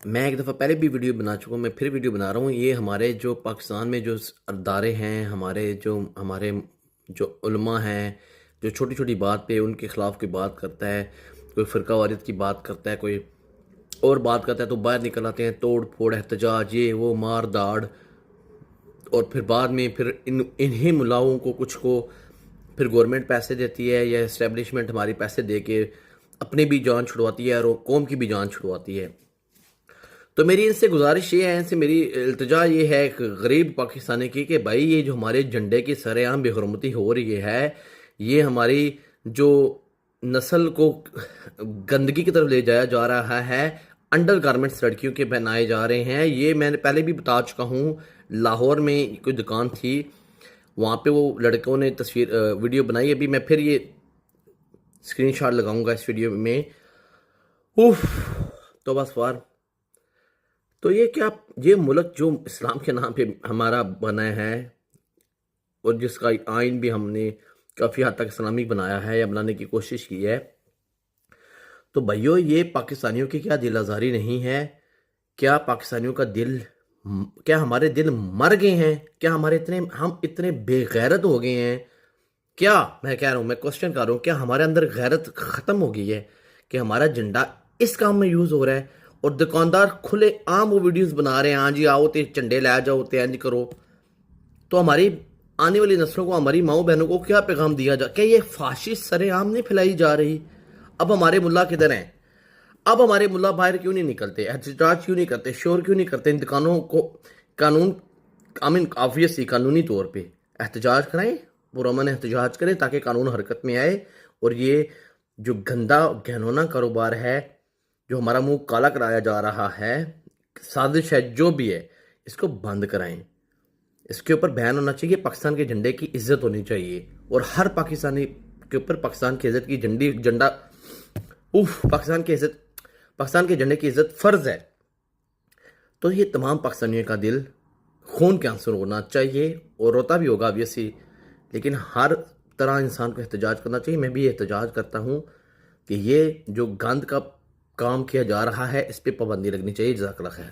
मैं एक दफ़ा पहले भी वीडियो बना चुका हूँ, मैं फिर वीडियो बना रहा हूँ। ये हमारे जो पाकिस्तान में जो अदारे हैं, हमारे जो उलमा हैं, जो छोटी-छोटी बात पे उनके ख़िलाफ़ कोई बात करता है, कोई फ़िरका वारियत की बात करता है, कोई और बात करता है तो बाहर निकल आते हैं, तोड़-फोड़, एहतजाज, ये वो, मार-दाड़। और फिर बाद में फिर इन्हीं मुल्लाओं को कुछ को फिर गवर्नमेंट पैसे देती है या एस्टेब्लिशमेंट हमारी पैसे दे के अपनी भी जान छुड़वाती है और कौम की भी जान छुड़वाती है। तो मेरी इनसे गुजारिश ये है, इनसे मेरी इल्तिजा ये है एक गरीब पाकिस्तानी की, कि भाई ये जो हमारे झंडे की सरेआम बेहुरमती हो रही है, ये हमारी जो नस्ल को गंदगी की तरफ ले जाया जा रहा है, अंडर गारमेंट्स लड़कियों के पहनाए जा रहे हैं। ये मैंने पहले भी बता चुका हूँ। लाहौर में कोई दुकान थी, वहाँ पे वो लड़कों ने वीडियो बनाई। अभी मैं फिर ये स्क्रीनशॉट लगाऊंगा इस वीडियो में। उफ, तो बस वार। तो ये क्या, ये मुल्क जो इस्लाम के नाम पे हमारा बना है और जिसका आइन भी हमने काफ़ी हद तक इस्लामी बनाया है या बनाने की कोशिश की है, तो भाइयों ये पाकिस्तानियों की क्या दिल आज़ारी नहीं है? क्या पाकिस्तानियों का दिल, क्या हमारे दिल मर गए हैं? क्या हम इतने बेगैरत हो गए हैं? क्या, मैं कह रहा हूँ, मैं क्वेश्चन कर रहा हूँ, क्या हमारे अंदर गैरत ख़त्म हो गई है कि हमारा झंडा इस काम में यूज़ हो रहा है और दुकानदार खुले आम वो वीडियोस बना रहे हैं, हाँ जी आओ तो झंडे लै जाओ तो इंज करो। तो हमारी आने वाली नस्लों को, हमारी माओ बहनों को क्या पैगाम दिया जा, क्या ये फाशिस्ट सरेआम नहीं फैलाई जा रही? अब हमारे मुल्ला किधर हैं? अब हमारे मुल्ला बाहर क्यों नहीं निकलते, एहतजाज क्यों नहीं करते, शोर क्यों नहीं करते? इन दुकानों को कानून, आई मीन ऑब्वियसली कानूनी तौर पे एहतजाज कराएं, पुरअमन एहतजाज करें ताकि कानून हरकत में आए और ये जो गंदा घिनौना कारोबार है, जो हमारा मुंह काला कराया जा रहा है, साजिश है जो भी है, इसको बंद कराएं। इसके ऊपर बैन होना चाहिए, पाकिस्तान के झंडे की इज्जत होनी चाहिए और हर पाकिस्तानी के ऊपर पाकिस्तान की इज्जत की झंडा, पाकिस्तान के झंडे की इज्जत फर्ज है। तो ये तमाम पाकिस्तानियों का दिल खून के आंसू रोना चाहिए और रोता भी होगा ऑब्वियसली, लेकिन हर तरह इंसान को एहतजाज करना चाहिए। मैं भी एहतजाज करता हूँ कि ये जो गंद का काम किया जा रहा है, इस पर पाबंदी लगनी चाहिए। जज़ाकल्लाह खैर।